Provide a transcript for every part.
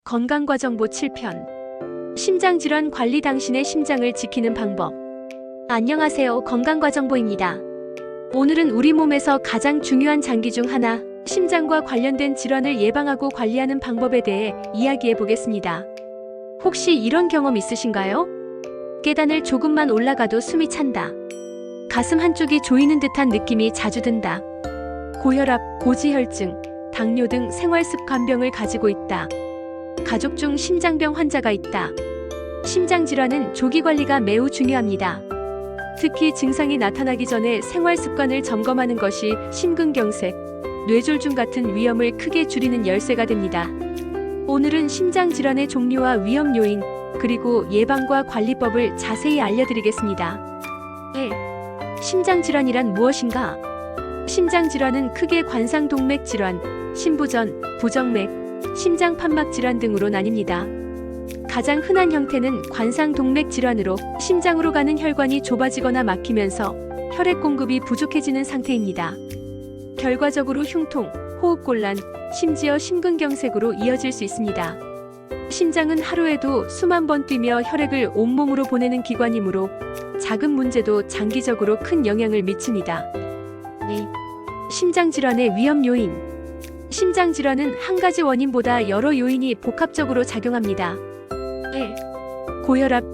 건강과정보 7편. 심장질환 관리, 당신의 심장을 지키는 방법. 안녕하세요, 건강과정보입니다. 오늘은 우리 몸에서 가장 중요한 장기 중 하나, 심장과 관련된 질환을 예방하고 관리하는 방법에 대해 이야기해 보겠습니다. 혹시 이런 경험 있으신가요? 계단을 조금만 올라가도 숨이 찬다. 가슴 한쪽이 조이는 듯한 느낌이 자주 든다. 고혈압, 고지혈증, 당뇨 등 생활습관병을 가지고 있다. 가족 중 심장병 환자가 있다. 심장질환은 조기관리가 매우 중요합니다. 특히 증상이 나타나기 전에 생활습관을 점검하는 것이 심근경색, 뇌졸중 같은 위험을 크게 줄이는 열쇠가 됩니다. 오늘은 심장질환의 종류와 위험 요인, 그리고 예방과 관리법을 자세히 알려드리겠습니다. 1. 심장질환이란 무엇인가? 심장질환은 크게 관상동맥 질환, 심부전, 부정맥, 심장판막 질환 등으로 나뉩니다. 가장 흔한 형태는 관상동맥 질환으로 심장으로 가는 혈관이 좁아지거나 막히면서 혈액 공급이 부족해지는 상태입니다. 결과적으로 흉통, 호흡곤란, 심지어 심근경색으로 이어질 수 있습니다. 심장은 하루에도 수만 번 뛰며 혈액을 온몸으로 보내는 기관이므로 작은 문제도 장기적으로 큰 영향을 미칩니다. 2. 심장질환의 위험 요인. 심장질환은 한 가지 원인보다 여러 요인이 복합적으로 작용합니다. 1. 고혈압.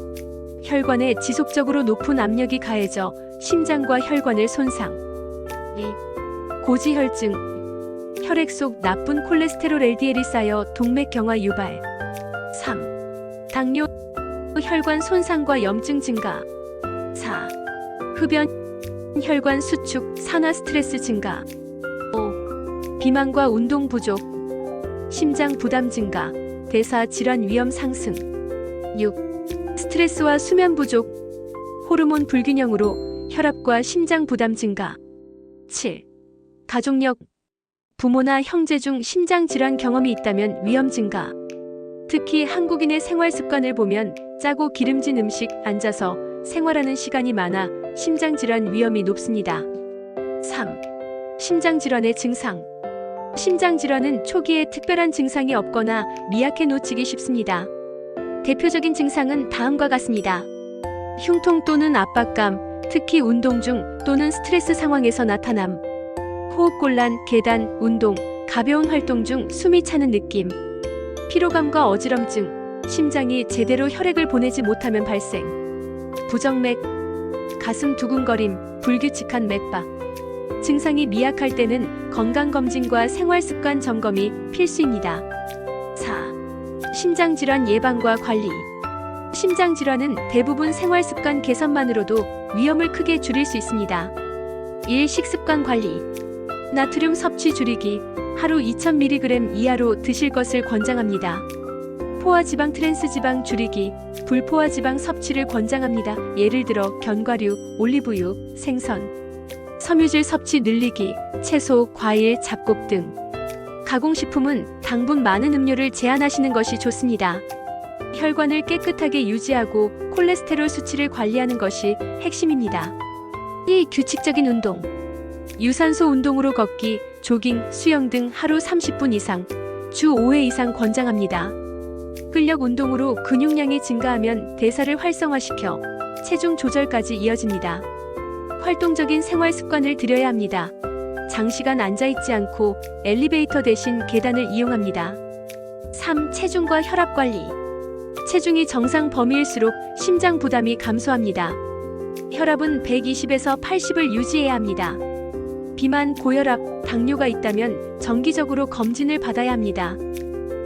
혈관에 지속적으로 높은 압력이 가해져 심장과 혈관을 손상. 2. 고지혈증. 혈액 속 나쁜 콜레스테롤 LDL이 쌓여 동맥경화 유발. 3. 당뇨. 혈관 손상과 염증 증가. 4. 흡연. 혈관 수축, 산화 스트레스 증가. 5. 비만과 운동 부족, 심장 부담 증가, 대사 질환 위험 상승. 6. 스트레스와 수면 부족, 호르몬 불균형으로 혈압과 심장 부담 증가. 7. 가족력. 부모나 형제 중 심장 질환 경험이 있다면 위험 증가. 특히 한국인의 생활 습관을 보면 짜고 기름진 음식, 앉아서 생활하는 시간이 많아 심장 질환 위험이 높습니다. 3. 심장 질환의 증상. 심장 질환은 초기에 특별한 증상이 없거나 미약해 놓치기 쉽습니다. 대표적인 증상은 다음과 같습니다. 흉통 또는 압박감, 특히 운동 중 또는 스트레스 상황에서 나타남. 호흡곤란, 계단, 운동, 가벼운 활동 중 숨이 차는 느낌. 피로감과 어지럼증, 심장이 제대로 혈액을 보내지 못하면 발생. 부정맥, 가슴 두근거림, 불규칙한 맥박. 증상이 미약할 때는 건강검진과 생활습관 점검이 필수입니다. 4. 심장질환 예방과 관리. 심장질환은 대부분 생활습관 개선만으로도 위험을 크게 줄일 수 있습니다. 1. 식습관 관리. 나트륨 섭취 줄이기. 하루 2000mg 이하로 드실 것을 권장합니다. 포화지방 트랜스지방 줄이기. 불포화지방 섭취를 권장합니다. 예를 들어 견과류, 올리브유, 생선. 섬유질 섭취 늘리기, 채소, 과일, 잡곡 등. 가공식품은 당분 많은 음료를 제한하시는 것이 좋습니다. 혈관을 깨끗하게 유지하고 콜레스테롤 수치를 관리하는 것이 핵심입니다. 2. 규칙적인 운동. 유산소 운동으로 걷기, 조깅, 수영 등 하루 30분 이상, 주 5회 이상 권장합니다. 근력 운동으로 근육량이 증가하면 대사를 활성화시켜 체중 조절까지 이어집니다. 활동적인 생활 습관을 들여야 합니다. 장시간 앉아있지 않고 엘리베이터 대신 계단을 이용합니다. 3. 체중과 혈압 관리. 체중이 정상 범위일수록 심장 부담이 감소합니다. 혈압은 120에서 80을 유지해야 합니다. 비만, 고혈압, 당뇨가 있다면 정기적으로 검진을 받아야 합니다.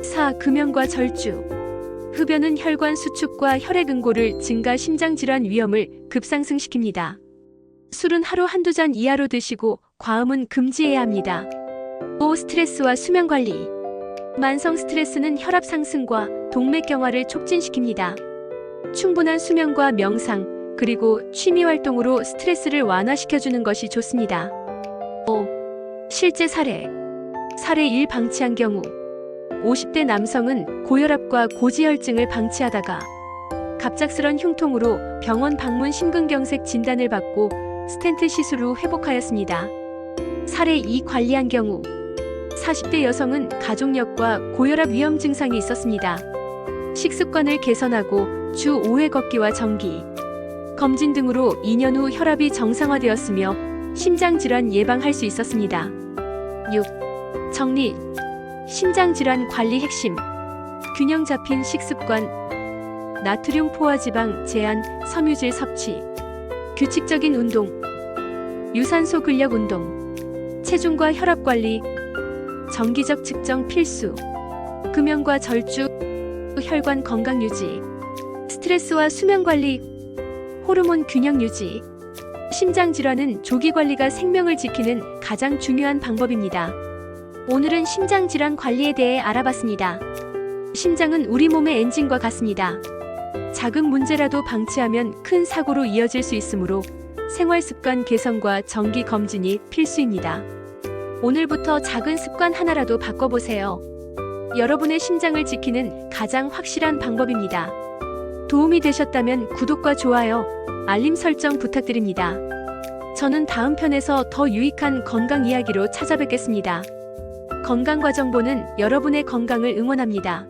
4. 금연과 절주. 흡연은 혈관 수축과 혈액 응고를 증가, 심장질환 위험을 급상승시킵니다. 술은 하루 한두 잔 이하로 드시고 과음은 금지해야 합니다. 5. 스트레스와 수면 관리. 만성 스트레스는 혈압 상승과 동맥경화를 촉진시킵니다. 충분한 수면과 명상, 그리고 취미 활동으로 스트레스를 완화시켜주는 것이 좋습니다. 5. 실제 사례. 사례 1. 방치한 경우. 50대 남성은 고혈압과 고지혈증을 방치하다가 갑작스런 흉통으로 병원 방문, 심근경색 진단을 받고 스텐트 시술 후 회복하였습니다. 사례 2. 관리한 경우. 40대 여성은 가족력과 고혈압 위험 증상이 있었습니다. 식습관을 개선하고 주 5회 걷기와 정기, 검진 등으로 2년 후 혈압이 정상화되었으며 심장질환 예방할 수 있었습니다. 6. 정리. 심장질환 관리 핵심. 균형 잡힌 식습관, 나트륨 포화지방 제한, 섬유질 섭취, 규칙적인 운동, 유산소 근력 운동, 체중과 혈압 관리, 정기적 측정 필수, 금연과 절주, 혈관 건강 유지, 스트레스와 수면 관리, 호르몬 균형 유지. 심장 질환은 조기 관리가 생명을 지키는 가장 중요한 방법입니다. 오늘은 심장 질환 관리에 대해 알아봤습니다. 심장은 우리 몸의 엔진과 같습니다. 작은 문제라도 방치하면 큰 사고로 이어질 수 있으므로 생활 습관 개선과 정기 검진이 필수입니다. 오늘부터 작은 습관 하나라도 바꿔보세요. 여러분의 심장을 지키는 가장 확실한 방법입니다. 도움이 되셨다면 구독과 좋아요, 알림 설정 부탁드립니다. 저는 다음 편에서 더 유익한 건강 이야기로 찾아뵙겠습니다. 건강과 정보는 여러분의 건강을 응원합니다.